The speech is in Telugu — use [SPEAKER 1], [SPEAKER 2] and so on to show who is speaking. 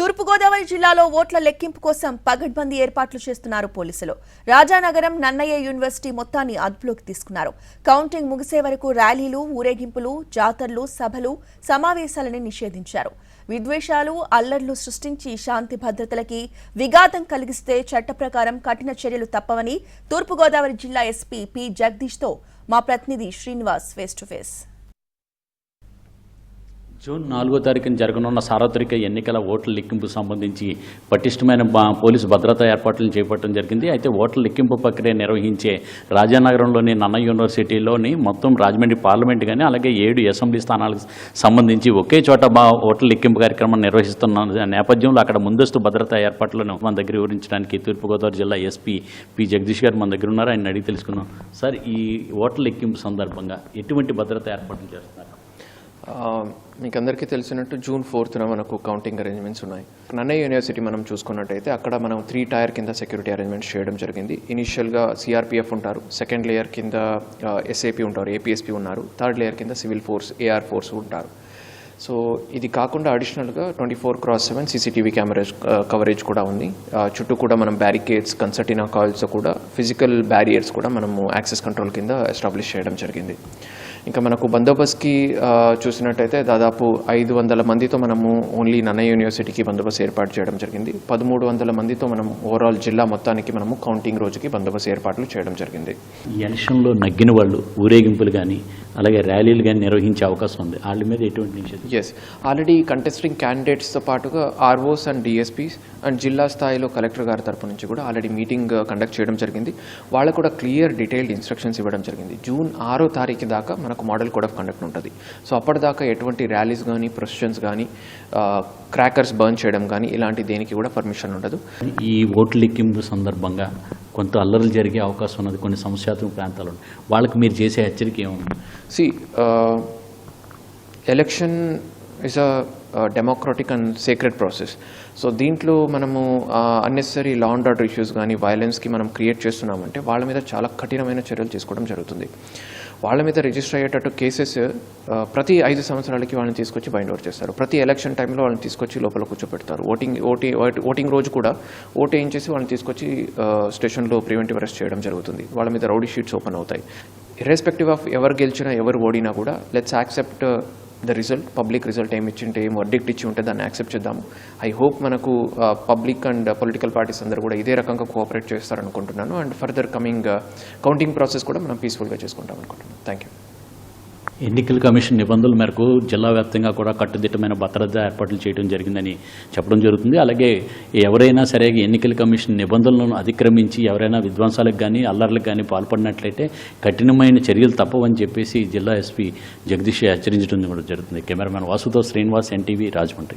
[SPEAKER 1] తూర్పుగోదావరి జిల్లాలో ఓట్ల లెక్కింపు కోసం పగడ్బందీ ఏర్పాట్లు చేస్తున్నారు పోలీసులు. రాజానగరం నన్నయ్య యూనివర్సిటీ మొత్తాన్ని అదుపులోకి తీసుకున్నారు. కౌంటింగ్ ముగిసే వరకు ర్యాలీలు, ఊరేగింపులు, జాతరలు, సభలు, సమావేశాలని నిషేధించారు. విద్వేషాలు, అల్లర్లు సృష్టించి శాంతి భద్రతలకి విఘాతం కలిగిస్తే చట్ట ప్రకారం కఠిన చర్యలు తప్పవని తూర్పుగోదావరి జిల్లా ఎస్పీ పి జగదీష్తో మా ప్రతినిధి Srinivas face to face.
[SPEAKER 2] June 4వ తారీఖున జరగనున్న సార్వత్రిక ఎన్నికల ఓట్ల లెక్కింపు సంబంధించి పటిష్టమైన పోలీసు భద్రతా ఏర్పాట్లను చేపట్టడం జరిగింది. అయితే ఓట్ల లెక్కింపు ప్రక్రియ నిర్వహించే రాజానగరంలోని నన్నయ్య యూనివర్సిటీలోని మొత్తం రాజమండ్రి పార్లమెంట్ కానీ అలాగే 7 అసెంబ్లీ స్థానాలకు సంబంధించి ఒకే చోట ఓట్ల లెక్కింపు కార్యక్రమం నిర్వహిస్తున్న నేపథ్యంలో అక్కడ ముందస్తు భద్రతా ఏర్పాట్లను మన దగ్గర వివరించడానికి తూర్పుగోదావరి జిల్లా ఎస్పీ పి జగదీష్ గారు మన దగ్గర ఉన్నారు. ఆయన అడిగి తెలుసుకున్నాం. సార్, ఈ ఓట్ల లెక్కింపు సందర్భంగా ఎటువంటి భద్రతా ఏర్పాట్లు చేస్తున్నారు?
[SPEAKER 3] మీకు అందరికీ తెలిసినట్టు జూన్ 4న మనకు కౌంటింగ్ అరేంజ్మెంట్స్ ఉన్నాయి. నన్నయ్య యూనివర్సిటీ మనం చూసుకున్నట్టయితే అక్కడ మనం 3 టైర్ కింద సెక్యూరిటీ అరేంజ్మెంట్స్ చేయడం జరిగింది. ఇనిషియల్గా సిఆర్పిఎఫ్ ఉంటారు, సెకండ్ లేయర్ కింద ఎస్ఏపీ ఉంటారు, ఏపీఎస్పీ ఉన్నారు, థర్డ్ లేయర్ కింద సివిల్ ఫోర్స్, ఏఆర్ ఫోర్స్ ఉంటారు. సో ఇది కాకుండా అడిషనల్గా 24/7 సీసీటీవీ కవరేజ్ కూడా ఉంది. చుట్టూ కూడా మనం బ్యారికేడ్స్, కన్సర్టినా కాయిల్స్ కూడా ఫిజికల్ బ్యారియర్స్ కూడా మనము యాక్సెస్ కంట్రోల్ కింద ఎస్టాబ్లిష్ చేయడం జరిగింది. ఇంకా మనకు బందోబస్తుకి చూసినట్టయితే దాదాపు 500 మందితో మనము ఓన్లీ నన్నయ్య యూనివర్సిటీకి బందోబస్తు ఏర్పాటు చేయడం జరిగింది. 1300 మందితో మనం ఓవరాల్ జిల్లా మొత్తానికి మనము కౌంటింగ్ రోజుకి బందోబస్తు ఏర్పాట్లు చేయడం జరిగింది.
[SPEAKER 2] ఈ ఎలక్షన్లో నగ్గిన వాళ్ళు ఊరేగింపులు కానీ అలాగే ర్యాలీలు కానీ నిర్వహించే అవకాశం ఉంది. వాళ్ళ మీద ఎటువంటి నిషేధం?
[SPEAKER 3] ఎస్, ఆల్రెడీ కంటెస్టింగ్ క్యాండిడేట్స్తో పాటుగా ఆర్ఓస్ అండ్ డిఎస్పీస్ అండ్ జిల్లా స్థాయిలో కలెక్టర్ గారి తరపు నుంచి కూడా ఆల్రెడీ మీటింగ్ కండక్ట్ చేయడం జరిగింది. వాళ్ళకు కూడా క్లియర్ డీటెయిల్డ్ ఇన్స్ట్రక్షన్స్ ఇవ్వడం జరిగింది. జూన్ 6వ తారీఖు దాకా మనకు మోడల్ కోడ్ ఆఫ్ కండక్ట్ ఉంటుంది. సో అప్పటిదాకా ఎటువంటి ర్యాలీస్ కానీ, ప్రొసెషన్స్ కానీ, క్రాకర్స్ బర్న్ చేయడం కానీ ఇలాంటి దేనికి కూడా పర్మిషన్ ఉండదు.
[SPEAKER 2] ఈ ఓట్ల లెక్కింపు సందర్భంగా కొంత అల్లర్లు జరిగే అవకాశం ఉన్నది కొన్ని సమస్యాత్మక ప్రాంతాలు. వాళ్ళకి మీరు చేసే హెచ్చరిక ఏముంది?
[SPEAKER 3] Election is a democratic and secret process. So దీంట్లో మనము unnecessary law and order issues కానీ వైలెన్స్కి మనం క్రియేట్ చేస్తున్నామంటే వాళ్ళ మీద చాలా కఠినమైన చర్యలు తీసుకోవడం జరుగుతుంది. వాళ్ళ మీద రిజిస్టర్ అయ్యేటట్టు కేసెస్ ప్రతి 5 సంవత్సరాలకి వాళ్ళని తీసుకొచ్చి బైండ్ ఓవర్ చేస్తారు. ప్రతి ఎలక్షన్ టైంలో వాళ్ళని తీసుకొచ్చి లోపల కూర్చోపెడతారు. ఓటింగ్ రోజు కూడా ఓటు వేయించేసి వాళ్ళని తీసుకొచ్చి స్టేషన్లో ప్రివెంటివ్ అరెస్ట్ చేయడం జరుగుతుంది. వాళ్ళ మీద రౌడీ షీట్స్ ఓపెన్ అవుతాయి. ఇర్రెస్పెక్టివ్ ఆఫ్ ఎవరు గెలిచినా ఎవరు ఓడినా కూడా let's accept the result. Public result ఏమి ఇచ్చింటే, ఏం వర్డిక్ట్ ఇచ్చి ఉంటే దాన్ని యాక్సెప్ట్ చేద్దాము. ఐ హోప్ మనకు పబ్లిక్ అండ్ పొలిటికల్ పార్టీస్ అందరూ కూడా ఇదే రకంగా కోఆపరేట్ చేస్తారనుకుంటున్నాను. And further coming counting process కూడా మనం పీస్ఫుల్గా చేసుకుంటాం అనుకుంటున్నాను. Thank you.
[SPEAKER 2] ఎన్నికల కమిషన్ నిబంధనల మేరకు జిల్లా వ్యాప్తంగా కూడా కట్టుదిట్టమైన భద్రతా ఏర్పాట్లు చేయడం జరిగిందని చెప్పడం జరుగుతుంది. అలాగే ఎవరైనా సరే ఎన్నికల కమిషన్ నిబంధనలను అతిక్రమించి ఎవరైనా విధ్వంసాలకు కానీ అల్లర్లకు కానీ పాల్పడినట్లయితే కఠినమైన చర్యలు తప్పవని చెప్పేసి జిల్లా ఎస్పీ జగదీష్ హెచ్చరించడం కూడా జరుగుతుంది. కెమెరామెన్ వాసుతో శ్రీనివాస్, ఎన్టీవీ, రాజమండ్రి.